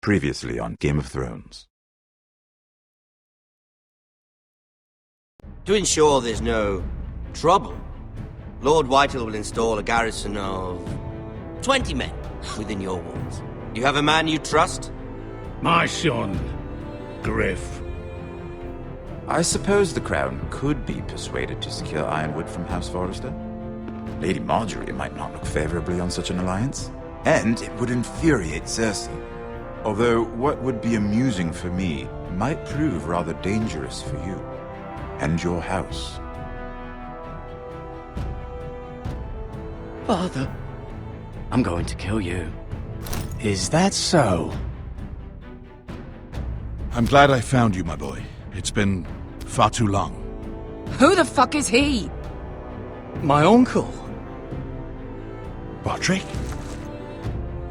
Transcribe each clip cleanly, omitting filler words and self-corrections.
Previously on Game of Thrones. To ensure there's no trouble, Lord Uайтhil will install a garrison of 20 men within your walls. You have a man you trust? My son, Gryff. I suppose the Crown could be persuaded to secure Ironwood from House Forrester. Lady Marjorie might not look favorably on such an alliance, and it would infuriate Cersei. Although what would be amusing for me might prove rather dangerous for you and your house. Father, I'm going to kill you. Is that so? I'm glad I found you, my boy. It's been far too long. Who the fuck is he? My uncle. Roderick?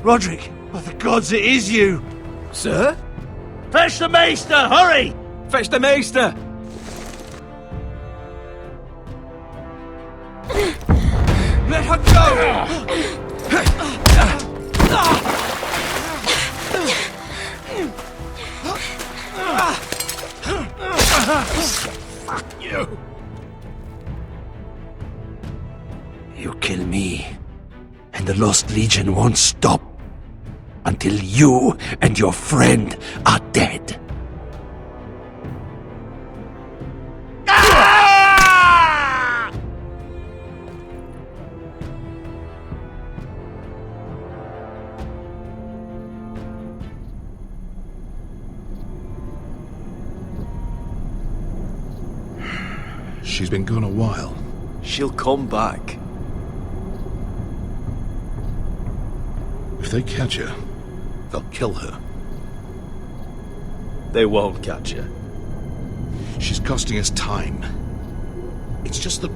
Roderick! By the gods, it is you! Sir? Fetch the maester, hurry! Fetch the maester! Let her go! Fuck you! You kill me, and the Lost Legion won't stop until you and your friend are dead. She's been gone a while. She'll come back. If they catch her, they'll kill her. They won't catch her. She's costing us time. It's just that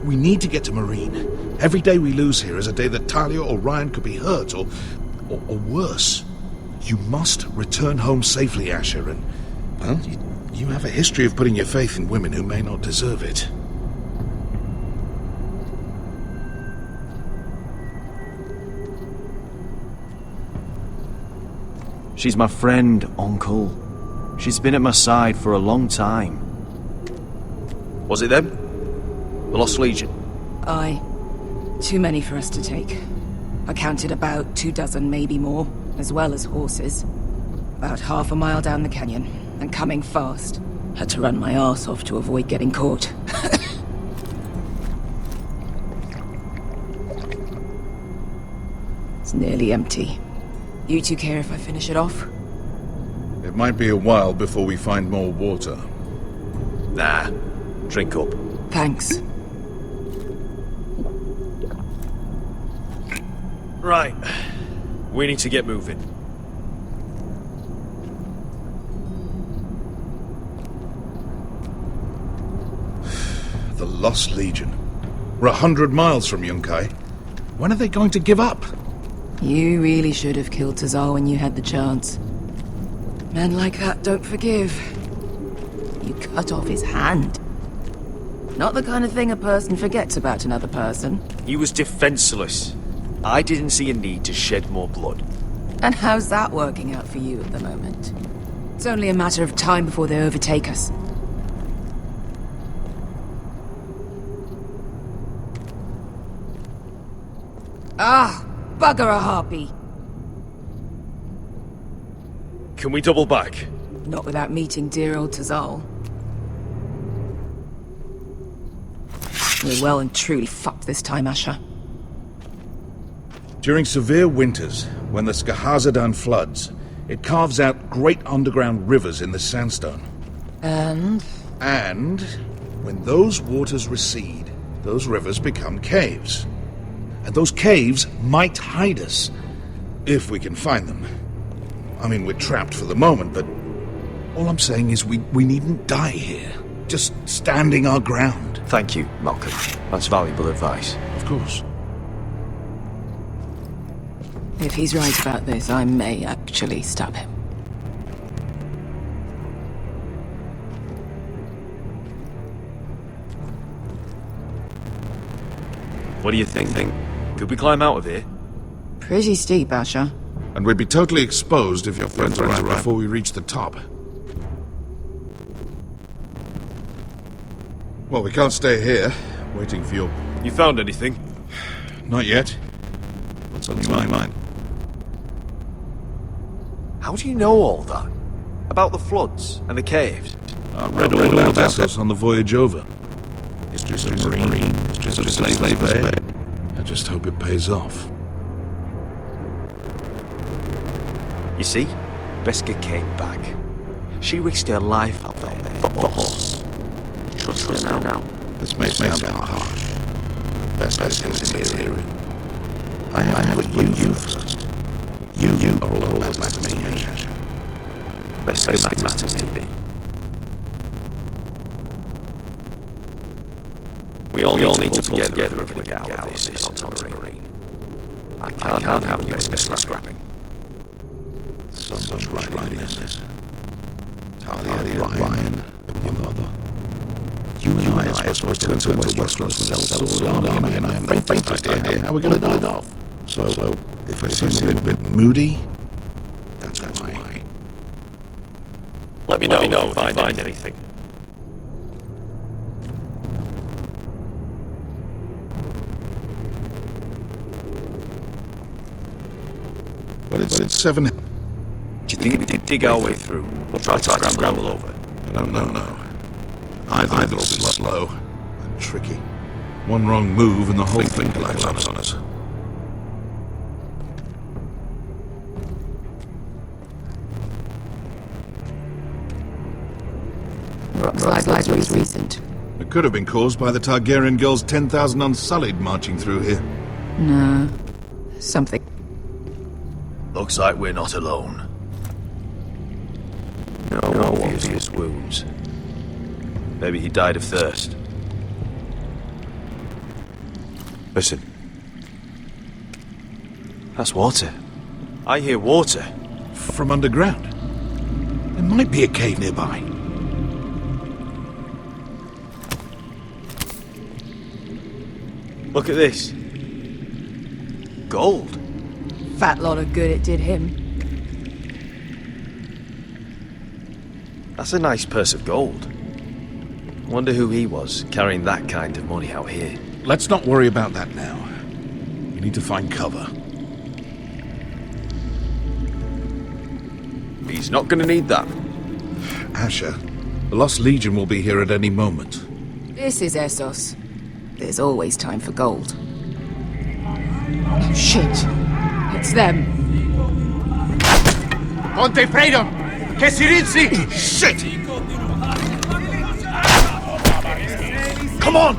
we need to get to Marine. Every day we lose here is a day that Talia or Ryan could be hurt, or worse. You must return home safely, Asher, and, well, you have a history of putting your faith in women who may not deserve it. She's my friend, Uncle. She's been at my side for a long time. Was it them? The Lost Legion? Aye. Too many for us to take. I counted about 24, maybe more, as well as horses. About half a mile down the canyon, and coming fast. Had to run my arse off to avoid getting caught. It's nearly empty. You two care if I finish it off? It might be a while before we find more water. Nah. Drink up. Thanks. Right. We need to get moving. The Lost Legion. We're 100 miles from Yunkai. When are they going to give up? You really should have killed Tazal when you had the chance. Men like that don't forgive. You cut off his hand. Not the kind of thing a person forgets about another person. He was defenseless. I didn't see a need to shed more blood. And how's that working out for you at the moment? It's only a matter of time before they overtake us. Ah! Bugger a harpy! Can we double back? Not without meeting dear old Tazal. We're well and truly fucked this time, Asher. During severe winters, when the Skahazadan floods, it carves out great underground rivers in the sandstone. And when those waters recede, those rivers become caves. And those caves might hide us, if we can find them. I mean, we're trapped for the moment, but all I'm saying is we needn't die here. Just standing our ground. Thank you, Malcolm. That's valuable advice. Of course. if he's right about this, I may actually stab him. What do you think? Could we climb out of here? Pretty steep, Asher. And we'd be totally exposed if your friends arrived before we reach the top. Well, we can't stay here, waiting for your... You found anything? Not yet. What's on your mind? How do you know all that? About the floods and the caves? I read all about Essos on the voyage over. History's a marine, history's a slave pay. I just hope it pays off. You see, Beskha came back. She risked her life out there for us. Trust us now. This may sound harsh. Best is here. I put you first. You are all that matters to me. Beskha matters to me. We all need to pull together and figure out what this is on the marine. I can't have you scrapping. Someone's right in this. Talia, Ryan, your mother. You and I are supposed to turn to Westeros without the army, and I have no faintest idea how we're going to do it off. So, if I seem a bit moody, that's why. Let me know if I find anything. But it's 7... Do you think we can dig our way through? We'll try to scramble over. No. Either it'll be slow and tricky. One wrong move and the whole thing collapses on us. Slide was recent. It could have been caused by the Targaryen girls 10,000 Unsullied marching through here. No. Something. Looks like we're not alone. No obvious wounds. Maybe he died of thirst. Listen. That's water. I hear water. From underground. There might be a cave nearby. Look at this. Gold. Fat lot of good it did him. That's a nice purse of gold. Wonder who he was, carrying that kind of money out here. Let's not worry about that now. We need to find cover. He's not gonna need that. Asher, the Lost Legion will be here at any moment. This is Essos. There's always time for gold. Oh, shit. It's them. Conte Freedom! Che si rizzi! Shit! Come on!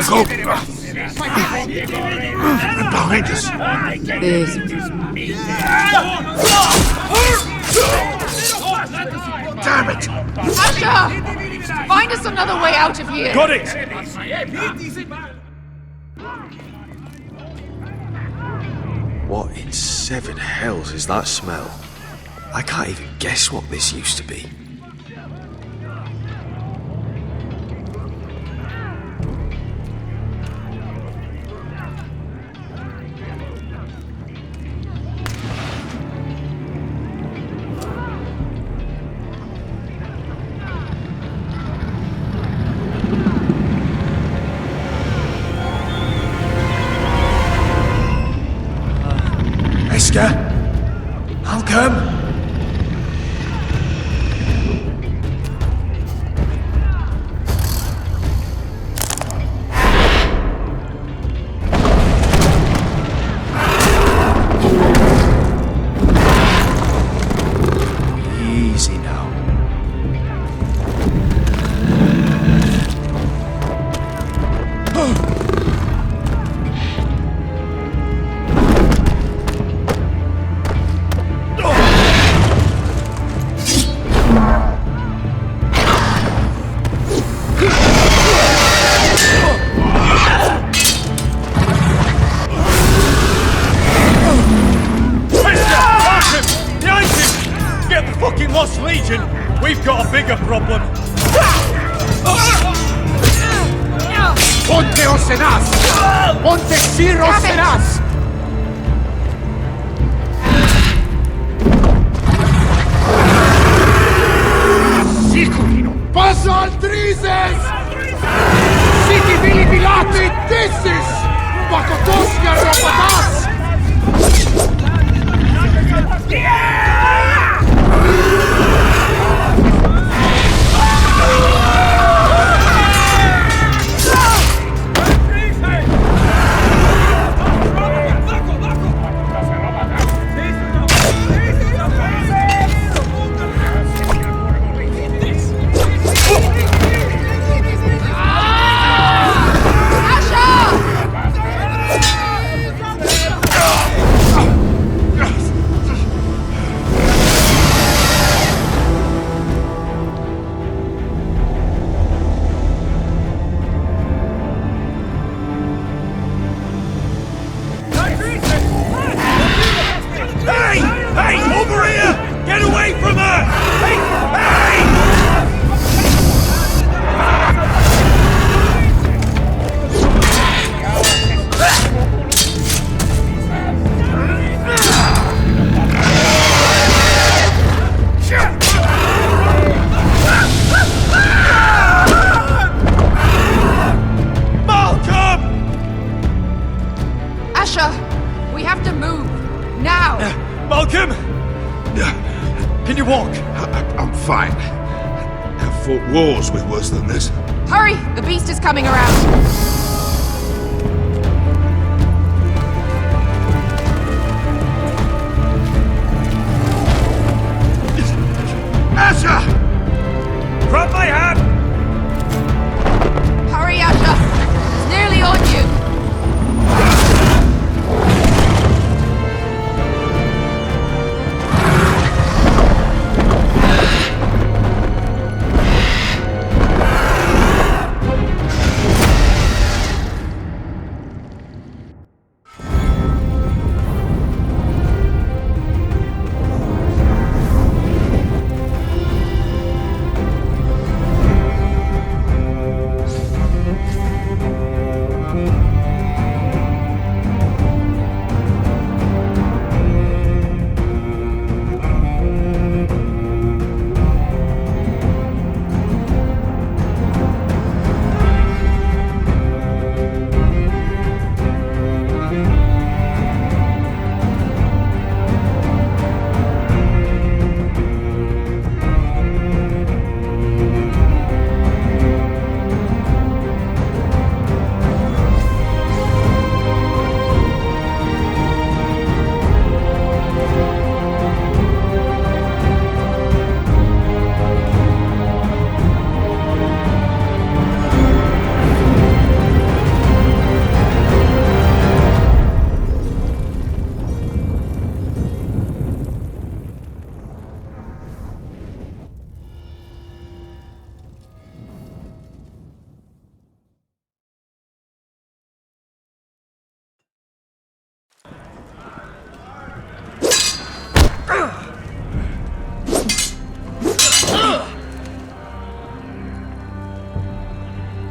Go! Behind us! This. Damn it! Asher! Find us another way out of here! Got it! What in seven hells is that smell? I can't even guess what this used to be. I'll come. Easy now. Lost Legion, we've got a bigger problem. Ponte Osenas! Ponte Sir Osenas! Siculino! Passa al Drises! Siti Vili Pilate Dissis! Bakotosnia Ropatas! Wars with worse than this. Hurry! The beast is coming around! Asher! Drop my hand! Hurry, Asher! It's nearly on you!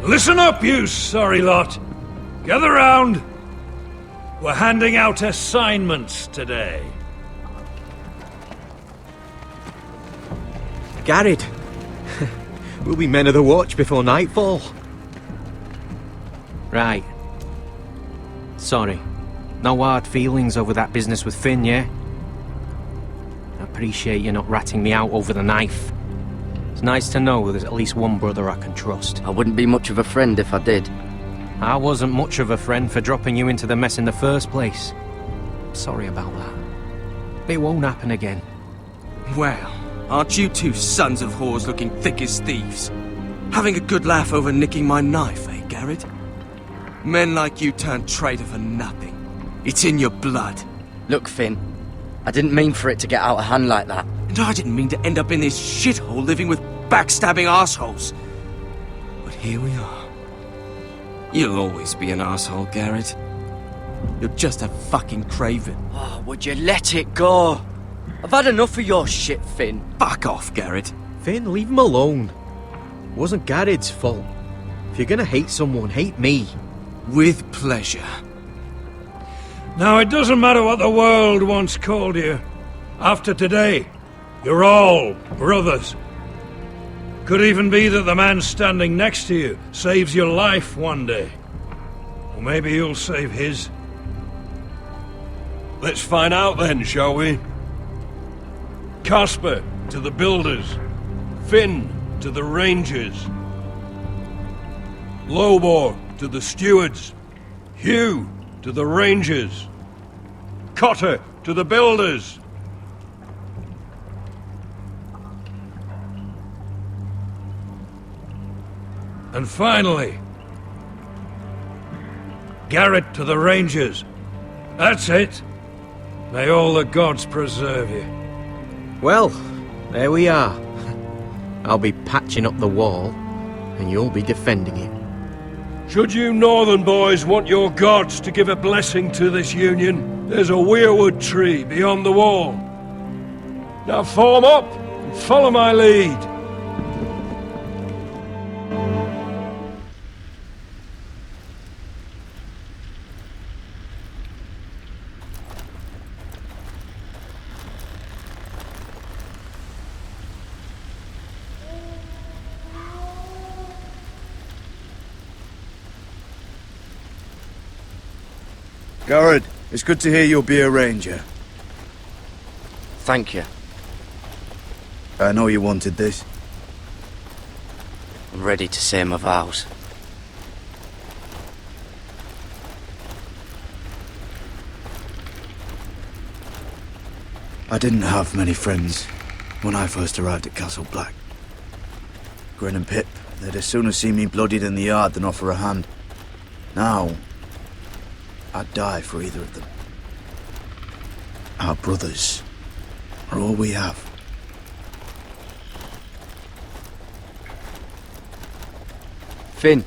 Listen up, you sorry lot. Gather round. We're handing out assignments today. Garrett. We'll be men of the watch before nightfall. Right. Sorry. No hard feelings over that business with Finn, yeah? I appreciate you not ratting me out over the knife. It's nice to know there's at least one brother I can trust. I wouldn't be much of a friend if I did. I wasn't much of a friend for dropping you into the mess in the first place. Sorry about that. It won't happen again. Well, aren't you two sons of whores looking thick as thieves? Having a good laugh over nicking my knife, eh, Garrett? Men like you turn traitor for nothing. It's in your blood. Look, Finn, I didn't mean for it to get out of hand like that. And I didn't mean to end up in this shithole living with backstabbing assholes. But here we are. You'll always be an asshole, Garrett. You're just a fucking craven. Oh, would you let it go? I've had enough of your shit, Finn. Fuck off, Garrett. Finn, leave him alone. It wasn't Garrett's fault. If If you're gonna hate someone, hate me. With pleasure. Now, it doesn't matter what the world once called you. After today, you're all brothers. Could even be that the man standing next to you saves your life one day. Or maybe you'll save his. Let's find out then, shall we? Casper to the builders. Finn to the rangers. Lobor to the stewards. Hugh to the rangers. Cotter to the builders. And finally, Garrett to the rangers. That's it. May all the gods preserve you. Well, there we are. I'll be patching up the wall, and you'll be defending it. Should you northern boys want your gods to give a blessing to this union, there's a weirwood tree beyond the wall. Now form up and follow my lead. Garrett, it's good to hear you'll be a ranger. Thank you. I know you wanted this. I'm ready to say my vows. I didn't have many friends when I first arrived at Castle Black. Grin and Pip, they'd as soon have seen me bloodied in the yard than offer a hand. Now, I'd die for either of them. Our brothers are all we have. Finn.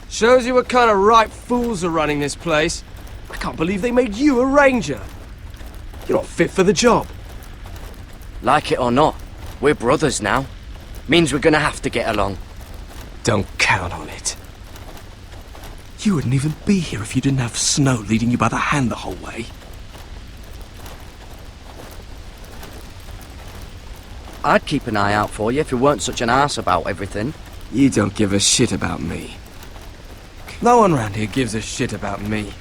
Shows you what kind of ripe fools are running this place. I can't believe they made you a ranger. You're not fit for the job. Like it or not, we're brothers now. Means we're gonna have to get along. Don't count on it. You wouldn't even be here if you didn't have Snow leading you by the hand the whole way. I'd keep an eye out for you if you weren't such an arse about everything. You don't give a shit about me. No one around here gives a shit about me.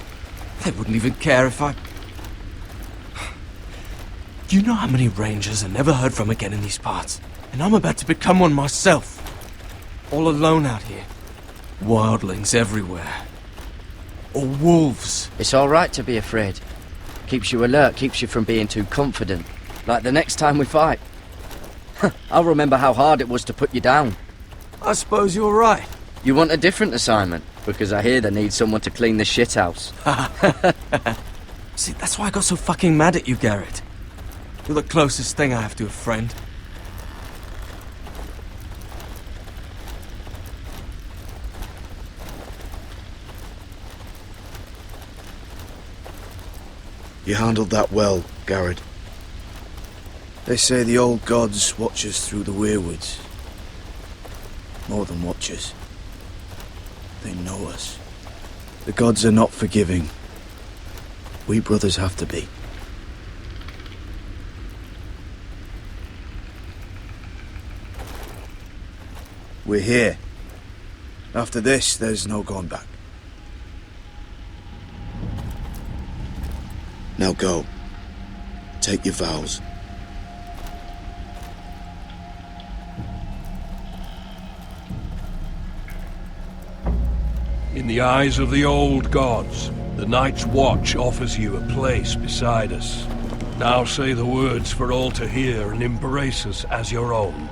They wouldn't even care if I... Do you know how many rangers are never heard from again in these parts? And I'm about to become one myself. All alone out here. Wildlings everywhere. Or wolves. It's all right to be afraid. Keeps you alert, keeps you from being too confident. Like the next time we fight. I'll remember how hard it was to put you down. I suppose you're right. You want a different assignment? Because I hear they need someone to clean the shithouse. See, that's why I got so fucking mad at you, Garrett. You're the closest thing I have to a friend. You handled that well, Garrett. They say the old gods watch us through the weirwoods. More than watch us. They know us. The gods are not forgiving. We brothers have to be. We're here. After this, there's no going back. Now go. Take your vows. In the eyes of the old gods, the Night's Watch offers you a place beside us. Now say the words for all to hear and embrace us as your own.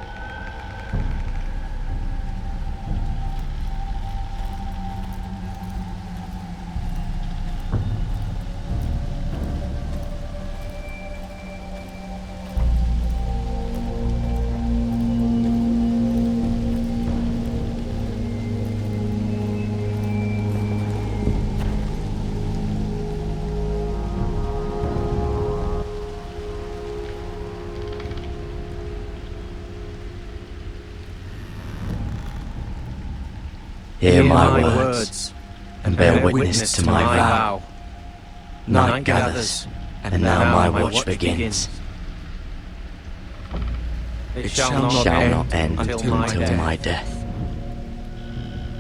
Hear my words, and bear witness to my vow. Night gathers, and now my watch begins. It Shall not end until my death.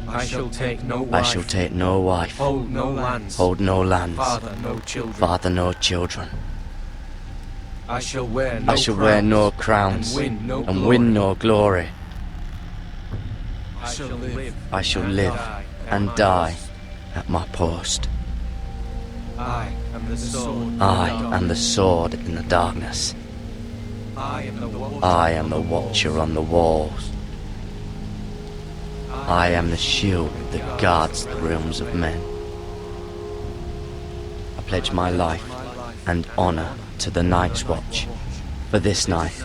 I shall take no wife. I shall take no wife. Hold no lands. Hold no lands. Father no children. Father no children. I shall wear no crowns. And win no glory. glory. I shall live and die at my post. I am the sword. I am the sword in the darkness. I am the watcher on the walls. I am the shield that guards the realms of men. I pledge my life and honor to the Night's Watch for this night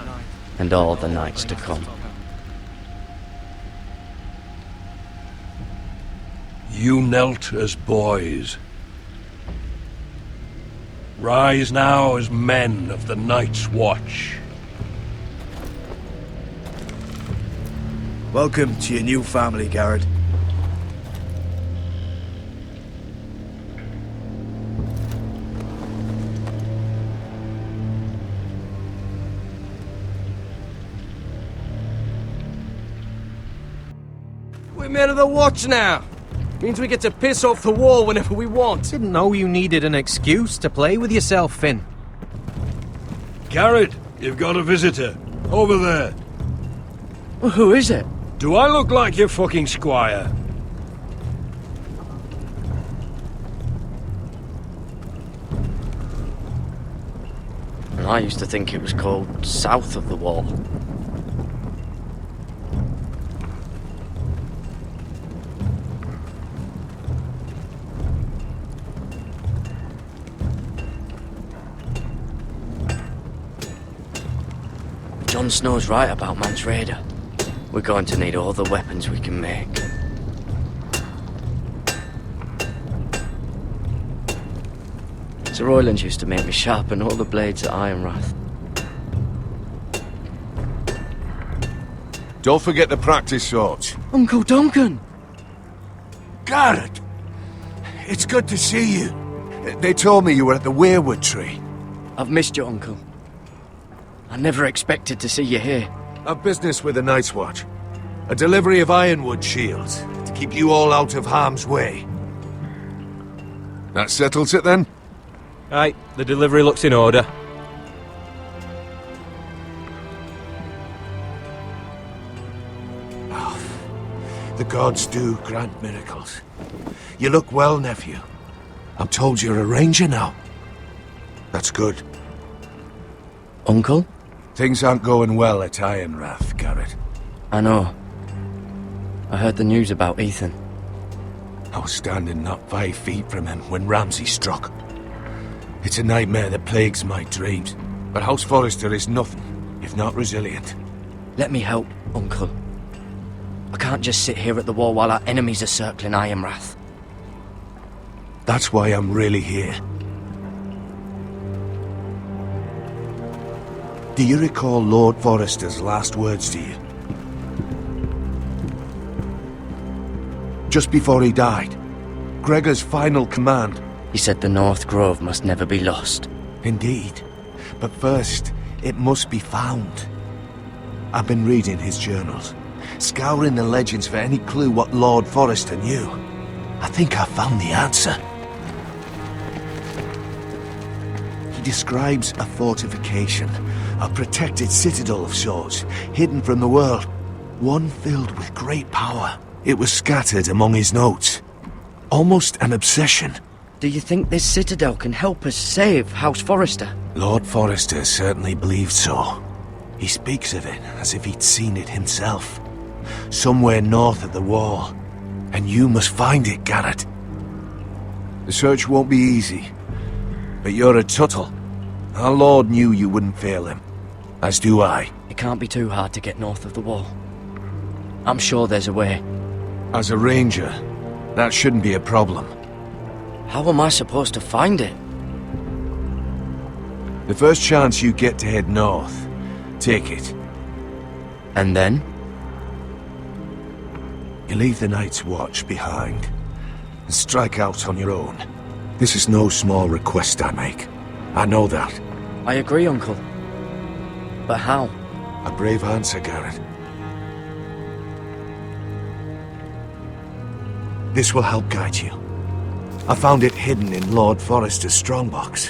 and all the nights to come. You knelt as boys. Rise now as men of the Night's Watch. Welcome to your new family, Garrett. We're men of the watch now. Means we get to piss off the wall whenever we want. Didn't know you needed an excuse to play with yourself, Finn. Garrett, you've got a visitor. Over there. Well, who is it? Do I look like your fucking squire? And I used to think it was called South of the Wall. Jon Snow's right about Mance Rayder. We're going to need all the weapons we can make. Sir Royland used to make me sharpen all the blades at Ironrath. Don't forget the practice swords. Uncle Duncan! Garrett! It's good to see you. They told me you were at the weirwood tree. I've missed you, Uncle. I never expected to see you here. I've business with the Night's Watch. A delivery of ironwood shields to keep you all out of harm's way. That settles it then? Aye, the delivery looks in order. The gods do grant miracles. You look well, nephew. I'm told you're a ranger now. That's good. Uncle? Things aren't going well at Ironrath, Garrett. I know. I heard the news about Ethan. I was standing not 5 feet from him when Ramsay struck. It's a nightmare that plagues my dreams, but House Forrester is nothing if not resilient. Let me help, Uncle. I can't just sit here at the wall while our enemies are circling Ironrath. That's why I'm really here. Do you recall Lord Forrester's last words to you? Just before he died, Gregor's final command. He said the North Grove must never be lost. Indeed. But first, it must be found. I've been reading his journals, scouring the legends for any clue what Lord Forrester knew. I think I found the answer. He describes a fortification, a protected citadel of sorts, hidden from the world, one filled with great power. It was scattered among his notes. Almost an obsession. Do you think this citadel can help us save House Forrester? Lord Forrester certainly believed so. He speaks of it as if he'd seen it himself. Somewhere north of the wall. And you must find it, Garrett. The search won't be easy. But you're a Tuttle. Our Lord knew you wouldn't fail him. As do I. It can't be too hard to get north of the wall. I'm sure there's a way. As a ranger, that shouldn't be a problem. How am I supposed to find it? The first chance you get to head north, take it. And then? You leave the Night's Watch behind and strike out on your own. This is no small request I make. I know that. I agree, Uncle. But how? A brave answer, Garrett. This will help guide you. I found it hidden in Lord Forrester's strongbox.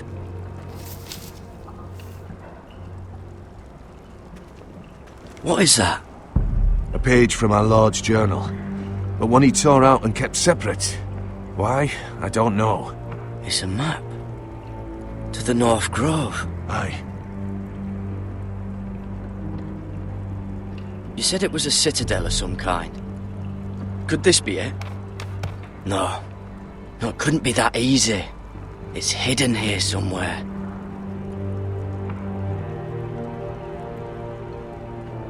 What is that? A page from our Lord's journal, but one he tore out and kept separate. Why? I don't know. It's a map. To the North Grove. Aye. You said it was a citadel of some kind. Could this be it? No. No, it couldn't be that easy. It's hidden here somewhere.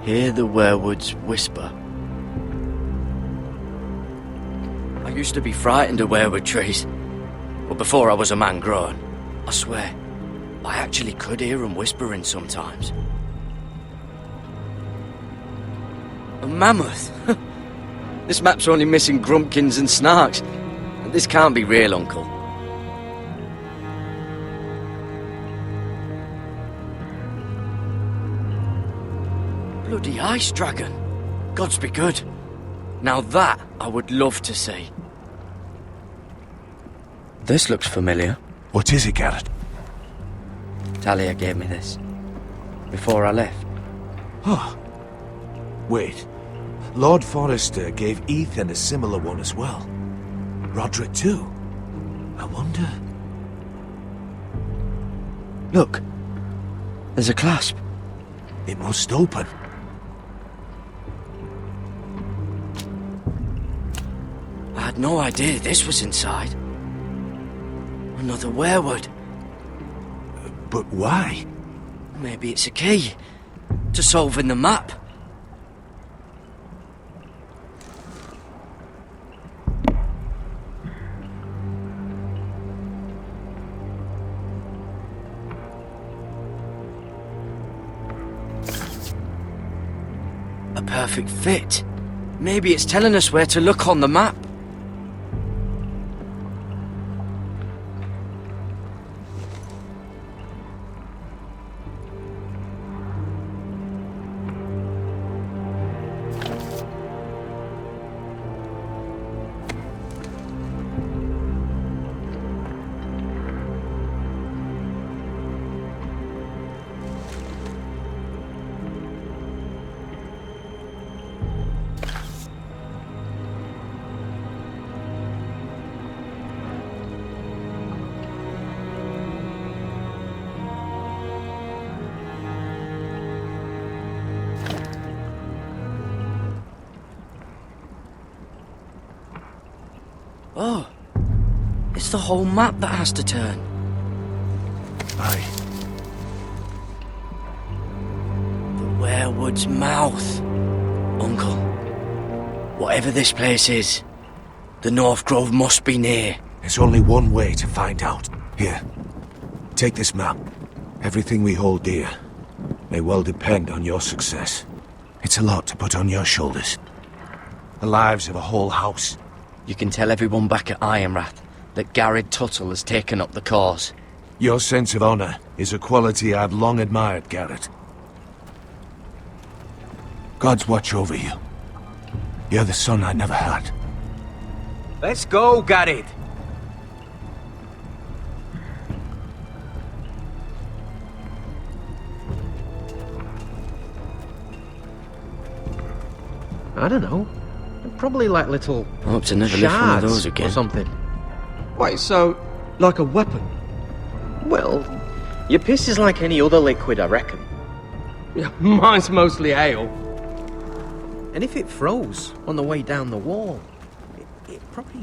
Hear the werewoods whisper. I used to be frightened of werewood trees. But before I was a man grown, I swear, I actually could hear them whispering sometimes. A mammoth? This map's only missing grumpkins and snarks. This can't be real, Uncle. Bloody ice dragon. Gods be good. Now that I would love to see. This looks familiar. What is it, Garrett? Talia gave me this. Before I left. Oh. Wait. Lord Forrester gave Ethan a similar one as well. Roderick too. I wonder... Look. There's a clasp. It must open. I had no idea this was inside. Another werewood. But why? Maybe it's a key to solving the map. A perfect fit. Maybe it's telling us where to look on the map. Oh, it's the whole map that has to turn. Aye. The werewood's mouth. Uncle, whatever this place is, the North Grove must be near. There's only one way to find out. Here, take this map. Everything we hold dear may well depend on your success. It's a lot to put on your shoulders. The lives of a whole house. You can tell everyone back at Ironrath that Garrett Tuttle has taken up the cause. Your sense of honor is a quality I've long admired, Garrett. God's watch over you. You're the son I never had. Let's go, Garrett. I don't know. Probably like little I hope to never lift one of those again. Or something. Wait, so, like a weapon? Well, your piss is like any other liquid, I reckon. Yeah, mine's mostly ale. And if it froze on the way down the wall, it probably,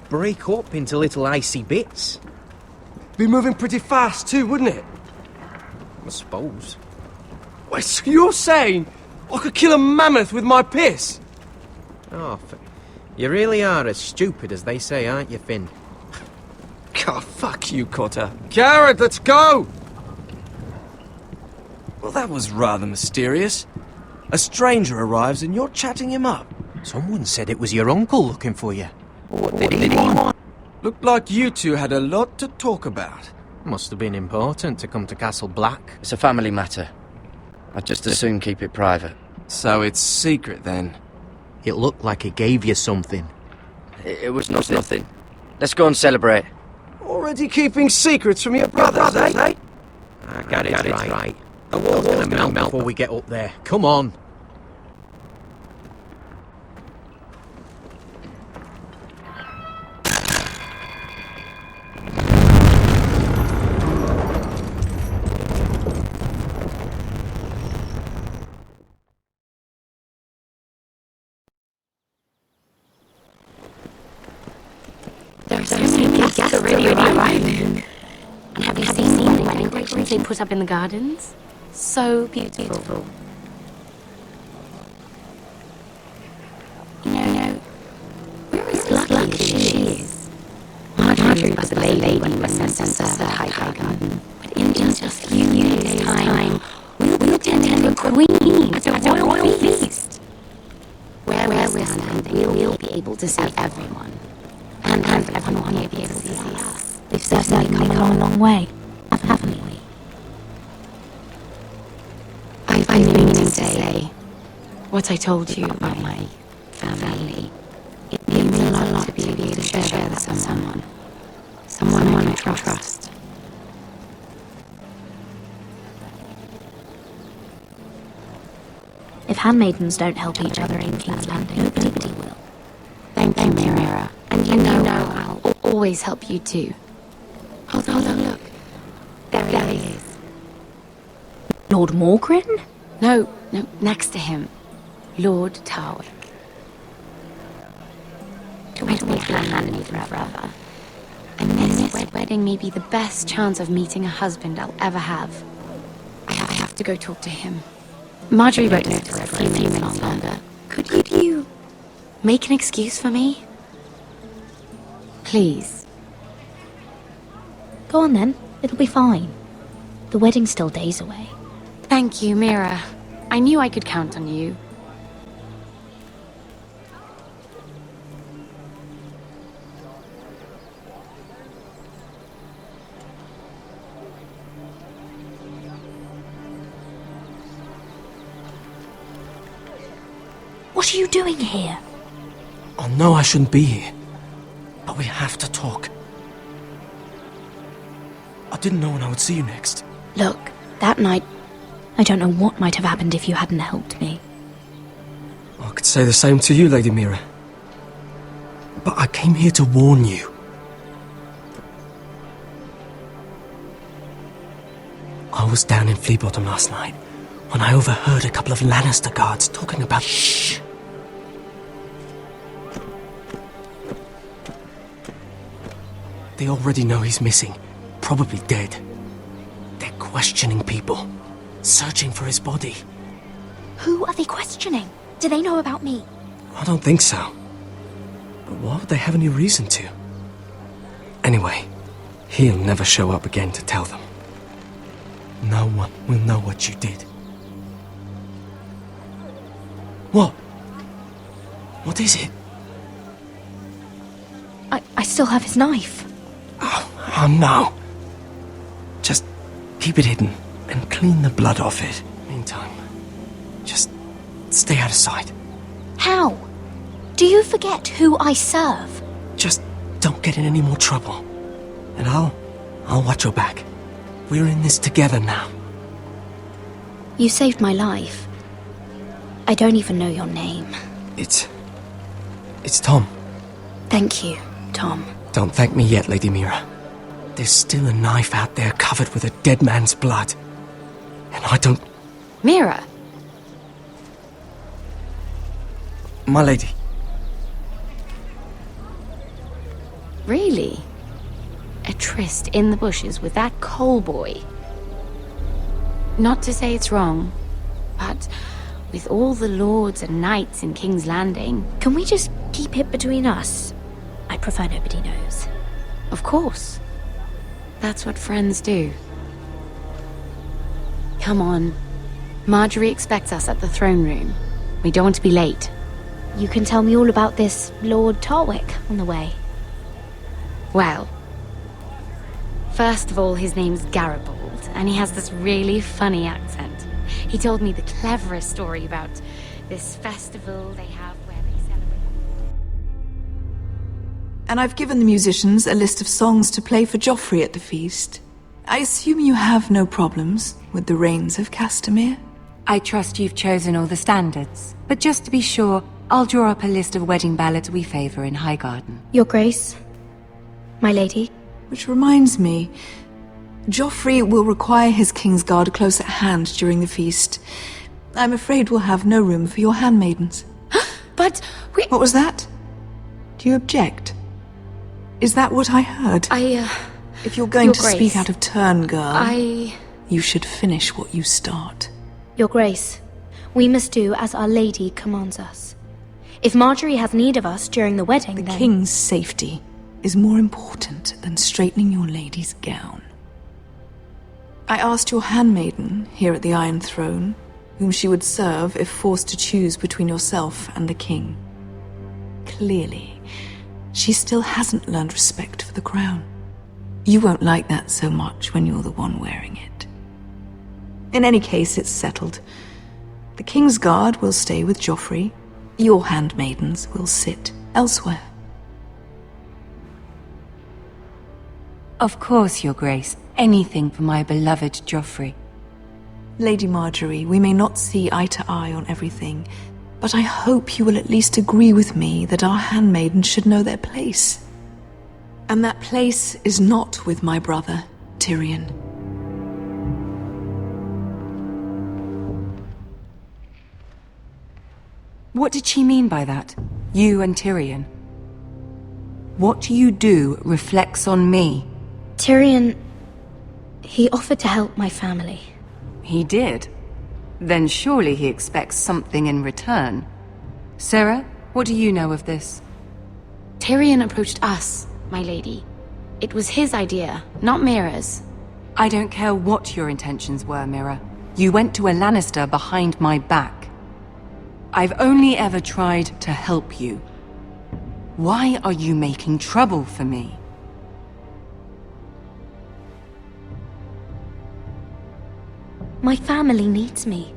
break up into little icy bits. Be moving pretty fast too, wouldn't it? I suppose. Wait, so you're saying I could kill a mammoth with my piss? Oh, you really are as stupid as they say, aren't you, Finn? God, fuck you, Cotter. Garrett, let's go! Well, that was rather mysterious. A stranger arrives and you're chatting him up. Someone said it was your uncle looking for you. What did he want? Looked like you two had a lot to talk about. Must have been important to come to Castle Black. It's a family matter. I'd just as soon keep it private. So it's secret then? It looked like he gave you something. It was nothing. Let's go and celebrate. Already keeping secrets from your brothers, eh? I got it right. The world's gonna melt before we get up there. Come on. There's so many guests already arriving. And have you seen the wedding decorations they put up in the gardens? So beautiful. No. Where is lucky she is? Marjorie was the lady when we sent us to the high garden. But in just a few years' time, we'll tend to a queen at a royal feast. Where we're standing, we'll be able to see everyone. And everyone will be able to see us. We've certainly come a long way, haven't we? I've been meaning to say what I told you about my family. It means a lot to be able to share this with someone. Someone I trust. If handmaidens don't help each other in King's Landing, nobody will. Thank you, Mira. And you know I'll always help you too. Hold on, look. There he is. Lord Morgrin? No, next to him. Lord Tower. To wait with my hand forever. And this wedding may be the best chance of meeting a husband I'll ever have. I have to go talk to him. Marjorie won't know for a few minutes longer. Could you make an excuse for me? Please. Go on then, it'll be fine. The wedding's still days away. Thank you, Mira. I knew I could count on you. What are you doing here? I know I shouldn't be here, but we have to talk. I didn't know when I would see you next. Look, that night... I don't know what might have happened if you hadn't helped me. I could say the same to you, Lady Mira. But I came here to warn you. I was down in Flea Bottom last night when I overheard a couple of Lannister guards talking about... Shh! They already know he's missing, probably dead. They're questioning people, searching for his body. Who are they questioning? Do they know about me? I don't think so. But why would they have any reason to? Anyway, he'll never show up again to tell them. No one will know what you did. What? What is it? I still have his knife. Oh no. Just keep it hidden and clean the blood off it. Meantime, just stay out of sight. How? Do you forget who I serve? Just don't get in any more trouble. And I'll watch your back. We're in this together now. You saved my life. I don't even know your name. It's Tom. Thank you, Tom. Don't thank me yet, Lady Mira. There's still a knife out there covered with a dead man's blood. And I don't... Mira! My lady. Really? A tryst in the bushes with that coal boy? Not to say it's wrong, but with all the lords and knights in King's Landing... Can we just keep it between us? I prefer nobody knows. Of course. That's what friends do. Come on. Marjorie expects us at the throne room. We don't want to be late. you can tell me all about this Lord Tarwick on the way. Well, first of all, his name's Garibald, and he has this really funny accent. He told me the cleverest story about this festival they have where they celebrate. And I've given the musicians a list of songs to play for Joffrey at the feast. I assume you have no problems with the Rains of Castamere? I trust you've chosen all the standards, but just to be sure, I'll draw up a list of wedding ballads we favor in Highgarden. Your Grace, my lady. Which reminds me, Joffrey will require his Kingsguard close at hand during the feast. I'm afraid we'll have no room for your handmaidens. But we... What was that? Do you object? Is that what I heard? If you're going Your to Grace, speak out of turn, girl, you should finish what you start. Your Grace, we must do as Our Lady commands us. If Marjorie has need of us during the wedding, The king's safety is more important than straightening your lady's gown. I asked your handmaiden here at the Iron Throne whom she would serve if forced to choose between yourself and the king. Clearly, she still hasn't learned respect for the crown. You won't like that so much when you're the one wearing it. In any case, it's settled. The King's Guard will stay with Joffrey. Your handmaidens will sit elsewhere. Of course, Your Grace. Anything for my beloved Joffrey. Lady Marjorie, we may not see eye to eye on everything, but I hope you will at least agree with me that our handmaidens should know their place. And that place is not with my brother, Tyrion. What did she mean by that? You and Tyrion? What you do reflects on me. Tyrion, he offered to help my family. He did? Then surely he expects something in return. Sarah, what do you know of this? Tyrion approached us, my lady. It was his idea, not Mira's. I don't care what your intentions were, Mira. You went to a Lannister behind my back. I've only ever tried to help you. Why are you making trouble for me? My family needs me.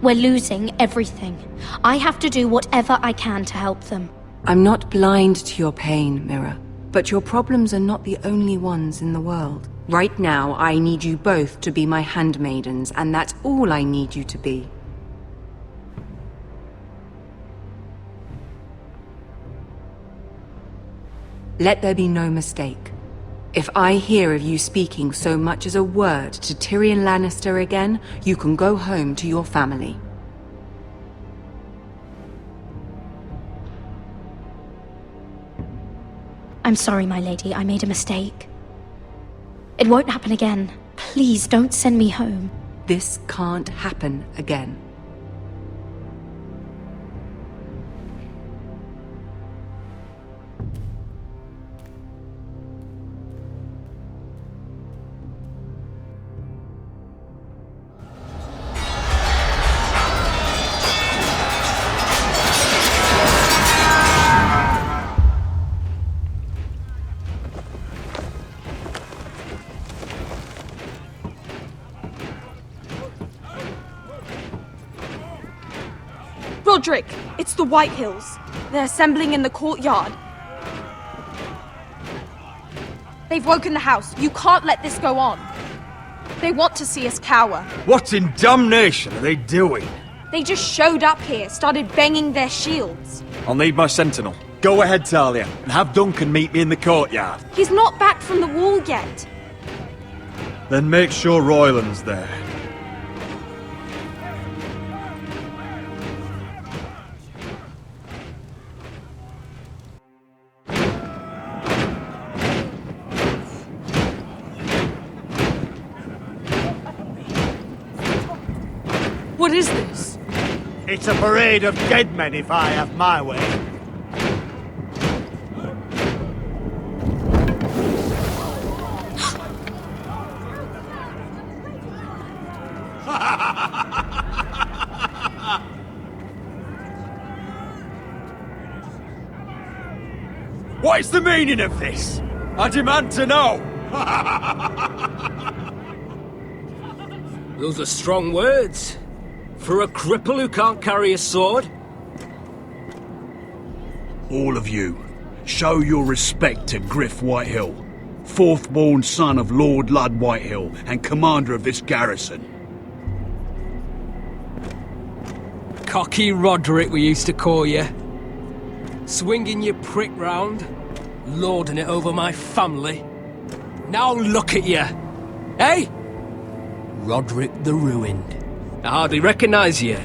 We're losing everything. I have to do whatever I can to help them. I'm not blind to your pain, Mira. But your problems are not the only ones in the world. Right now, I need you both to be my handmaidens, and that's all I need you to be. Let there be no mistake. If I hear of you speaking so much as a word to Tyrion Lannister again, you can go home to your family. I'm sorry, my lady. I made a mistake. It won't happen again. Please don't send me home. This can't happen again. Roderick, it's the Whitehills. They're assembling in the courtyard. They've woken the house. You can't let this go on. They want to see us cower. What in damnation are they doing? They just showed up here, started banging their shields. I'll need my sentinel. Go ahead, Talia, and have Duncan meet me in the courtyard. He's not back from the wall yet. Then make sure Royland's there. What is this? It's a parade of dead men if I have my way. What is the meaning of this? I demand to know! Those are strong words. For a cripple who can't carry a sword. All of you, show your respect to Gryff Whitehill, fourth-born son of Lord Lud Whitehill and commander of this garrison. Cocky Roderick, we used to call you. Swinging your prick round, lording it over my family. Now look at you. Hey? Roderick the Ruined. I hardly recognise you.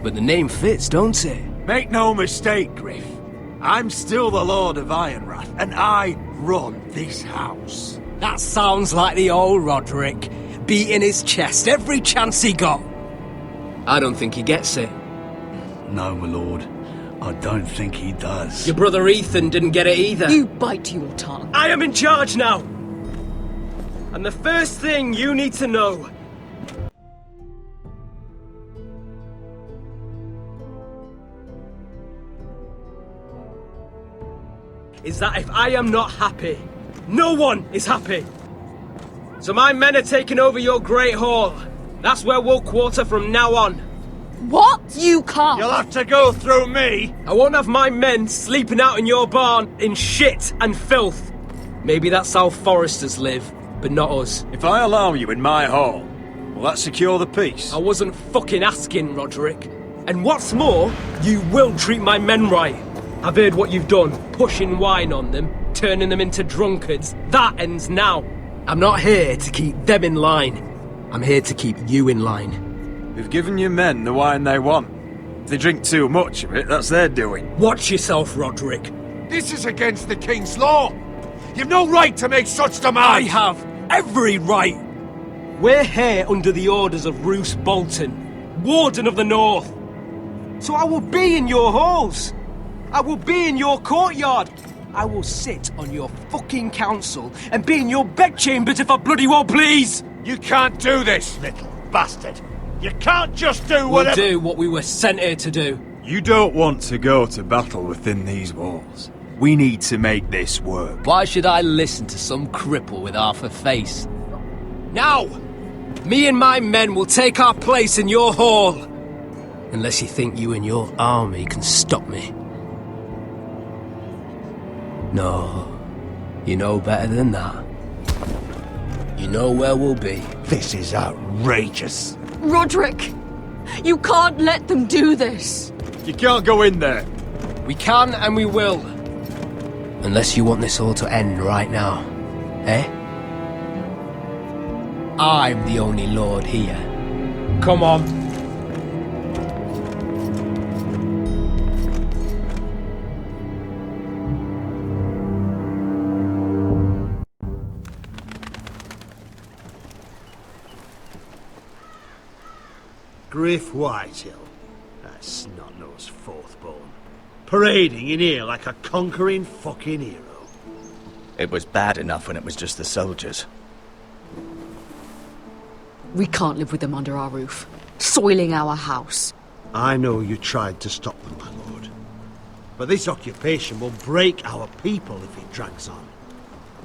But the name fits, don't it? Make no mistake, Gryff. I'm still the Lord of Ironrath, and I run this house. That sounds like the old Roderick, beating his chest every chance he got. I don't think he gets it. No, my lord. I don't think he does. Your brother Ethan didn't get it either. You bite your tongue. I am in charge now! And the first thing you need to know is that if I am not happy, no one is happy. So my men are taking over your Great Hall. That's where we'll quarter from now on. What? You can't. You'll have to go through me. I won't have my men sleeping out in your barn in shit and filth. Maybe that's how Foresters live, but not us. If I allow you in my hall, will that secure the peace? I wasn't fucking asking, Roderick. And what's more, you will treat my men right. I've heard what you've done, pushing wine on them, turning them into drunkards. That ends now. I'm not here to keep them in line. I'm here to keep you in line. We've given your men the wine they want. If they drink too much of it, that's their doing. Watch yourself, Roderick. This is against the king's law. You've no right to make such demands. I have every right. We're here under the orders of Roose Bolton, Warden of the North. So I will be in your halls. I will be in your courtyard. I will sit on your fucking council and be in your bedchambers if I bloody well please. You can't do this, little bastard. You can't just do whatever— We'll do what we were sent here to do. You don't want to go to battle within these walls. We need to make this work. Why should I listen to some cripple with half a face? Now! Me and my men will take our place in your hall. Unless you think you and your army can stop me. No, you know better than that. You know where we'll be. This is outrageous. Roderick! You can't let them do this! You can't go in there. We can and we will. Unless you want this all to end right now. Eh? I'm the only lord here. Come on. Gryff Whitehill, that snot-nosed fourth-born, parading in here like a conquering fucking hero. It was bad enough when it was just the soldiers. We can't live with them under our roof, soiling our house. I know you tried to stop them, my lord. But this occupation will break our people if it drags on.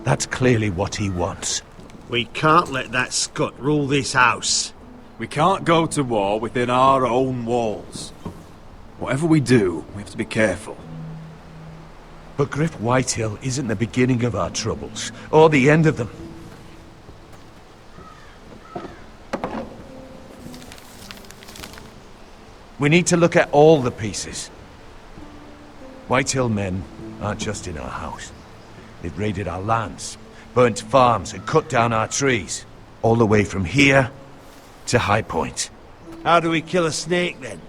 That's clearly what he wants. We can't let that scut rule this house. We can't go to war within our own walls. Whatever we do, we have to be careful. But Gryff Whitehill isn't the beginning of our troubles, or the end of them. We need to look at all the pieces. Whitehill men aren't just in our house. They've raided our lands, burnt farms and cut down our trees. All the way from here to High Point. How do we kill a snake, then?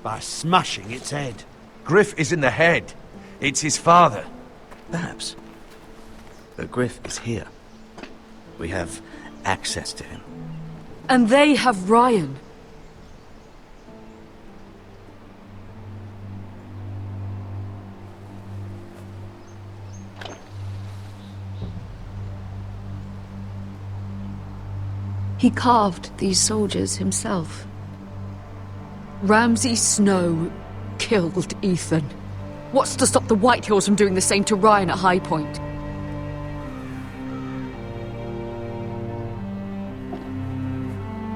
By smashing its head. Gryff isn't the head. It's his father. Perhaps. But Gryff is here. We have access to him. And they have Ryan. He carved these soldiers himself. Ramsay Snow killed Ethan. What's to stop the Whitehills from doing the same to Ryan at High Point?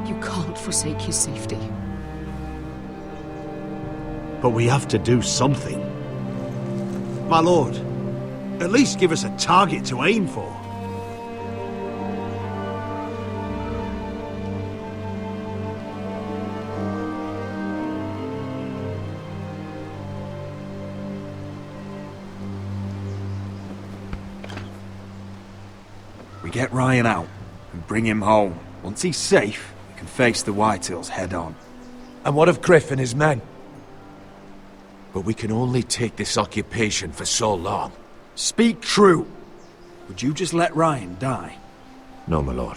You can't forsake his safety. But we have to do something. My lord, at least give us a target to aim for. We get Ryan out and bring him home. Once he's safe, we can face the Whitehills head on. And what of Gryff and his men? But we can only take this occupation for so long. Speak true! Would you just let Ryan die? No, my lord.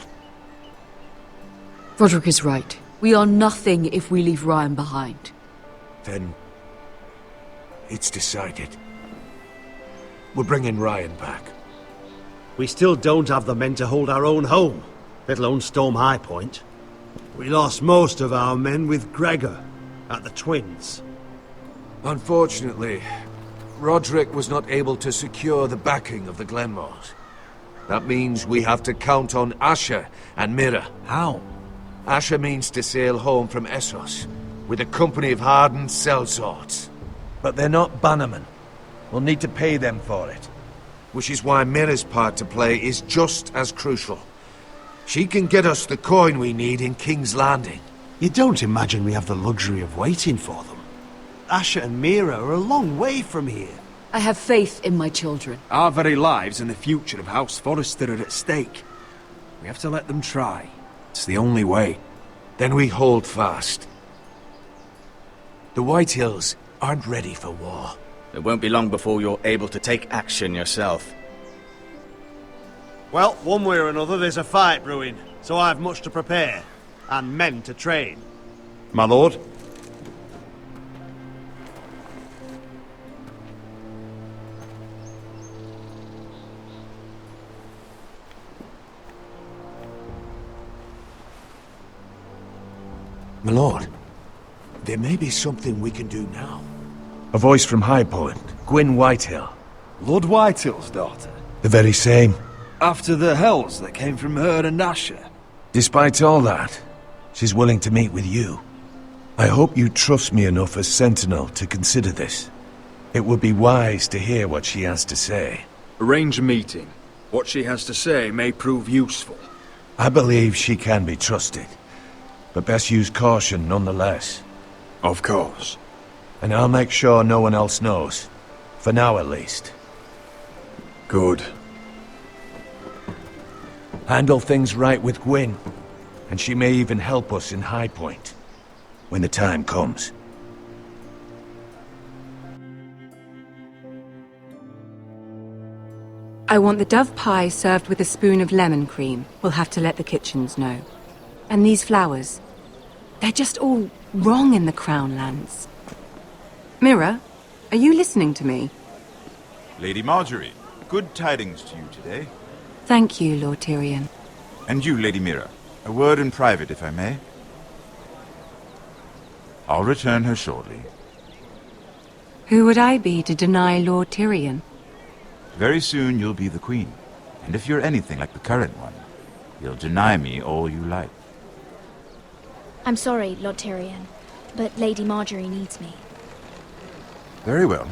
Roderick is right. We are nothing if we leave Ryan behind. Then... it's decided. We're bringing Ryan back. We still don't have the men to hold our own home, let alone storm High Point. We lost most of our men with Gregor at the Twins. Unfortunately, Roderick was not able to secure the backing of the Glenmores. That means we have to count on Asher and Mira. How? Asher means to sail home from Essos with a company of hardened sellswords. But they're not bannermen. We'll need to pay them for it. Which is why Mira's part to play is just as crucial. She can get us the coin we need in King's Landing. You don't imagine we have the luxury of waiting for them? Asher and Mira are a long way from here. I have faith in my children. Our very lives and the future of House Forrester are at stake. We have to let them try. It's the only way. Then we hold fast. The Whitehills aren't ready for war. It won't be long before you're able to take action yourself. Well, one way or another there's a fight brewing, so I've much to prepare, and men to train. My lord? My lord, there may be something we can do now. A voice from High Point, Gwyn Whitehill. Lord Whitehill's daughter? The very same. After the hells that came from her and Asher? Despite all that, she's willing to meet with you. I hope you trust me enough as Sentinel to consider this. It would be wise to hear what she has to say. Arrange a meeting. What she has to say may prove useful. I believe she can be trusted, but best use caution nonetheless. Of course. And I'll make sure no one else knows. For now, at least. Good. Handle things right with Gwyn, and she may even help us in High Point, when the time comes. I want the dove pie served with a spoon of lemon cream. We'll have to let the kitchens know. And these flowers. They're just all wrong in the Crown lands. Mira, are you listening to me? Lady Marjorie, good tidings to you today. Thank you, Lord Tyrion. And you, Lady Mira. A word in private, if I may. I'll return her shortly. Who would I be to deny Lord Tyrion? Very soon you'll be the queen. And if you're anything like the current one, you'll deny me all you like. I'm sorry, Lord Tyrion, but Lady Marjorie needs me. Very well.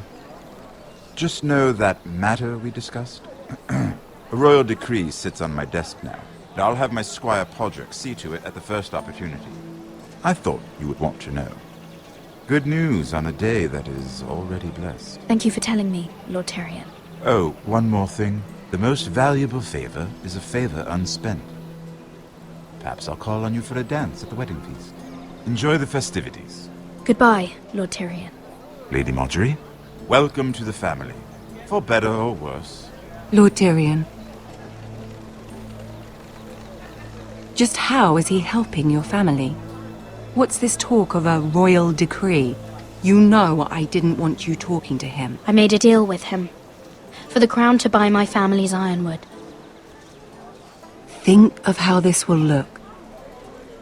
Just know that matter we discussed? A royal decree sits on my desk now, and I'll have my squire Podrick see to it at the first opportunity. I thought you would want to know. Good news on a day that is already blessed. Thank you for telling me, Lord Tyrion. Oh, one more thing. The most valuable favor is a favor unspent. Perhaps I'll call on you for a dance at the wedding feast. Enjoy the festivities. Goodbye, Lord Tyrion. Lady Marjorie, welcome to the family. For better or worse. Lord Tyrion. Just how is he helping your family? What's this talk of a royal decree? You know I didn't want you talking to him. I made a deal with him. For the crown to buy my family's ironwood. Think of how this will look.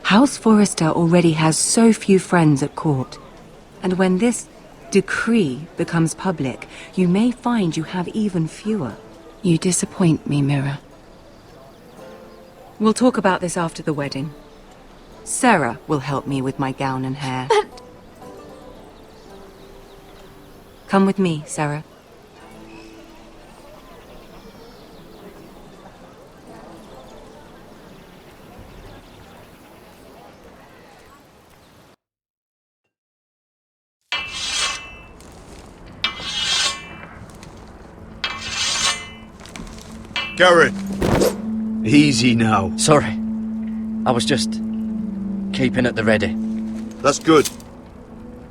House Forrester already has so few friends at court. And when this decree becomes public, you may find you have even fewer. You disappoint me, Mira. We'll talk about this after the wedding. Sarah will help me with my gown and hair. But... Come with me, Sarah. Garrett! Easy now. Sorry. I was just keeping at the ready. That's good.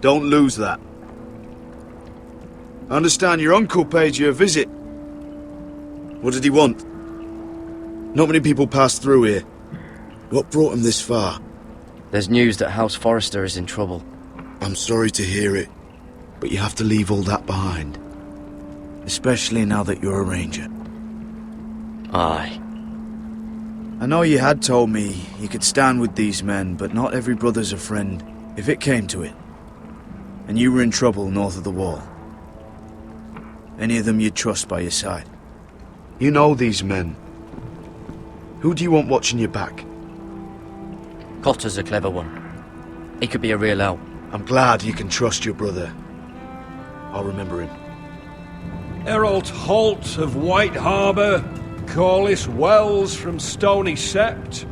Don't lose that. I understand your uncle paid you a visit. What did he want? Not many people pass through here. What brought him this far? There's news that House Forrester is in trouble. I'm sorry to hear it, but you have to leave all that behind. Especially now that you're a ranger. Aye. I know you had told me you could stand with these men, but not every brother's a friend, if it came to it. And you were in trouble north of the wall. Any of them you'd trust by your side. You know these men. Who do you want watching your back? Cotter's a clever one. He could be a real help. I'm glad you can trust your brother. I'll remember him. Errol Holt of White Harbour, Corliss Wells from Stony Sept.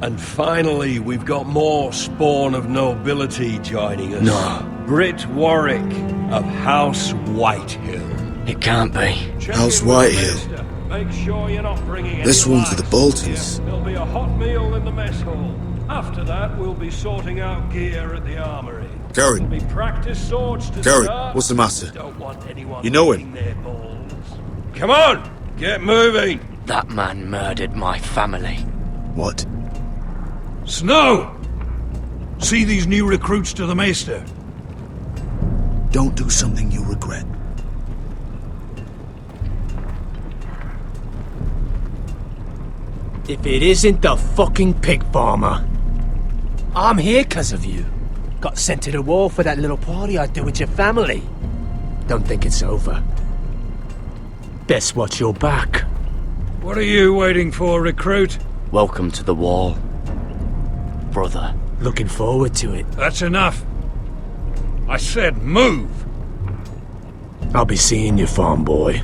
And finally, we've got more spawn of nobility joining us. No. Britt Warwick of House Uайтhill. It can't be. House Uайтhill. Make sure you're not bringing This any one to the Boltons. There'll be a hot meal in the mess hall. After that, we'll be sorting out gear at the armory. Garrett. There'll be practice swords to Garrett, start. what's the matter? Don't want anyone You know licking him? their balls. Come on, get moving. That man murdered my family. What? Snow! See these new recruits to the Maester? Don't do something you'll regret. If it isn't the fucking pig farmer. I'm here 'cause of you. Got sent to the war for that little party I do with your family. Don't think it's over. Best watch your back. What are you waiting for, recruit? Welcome to the wall, brother. Looking forward to it. That's enough. I said move. I'll be seeing you, farm boy.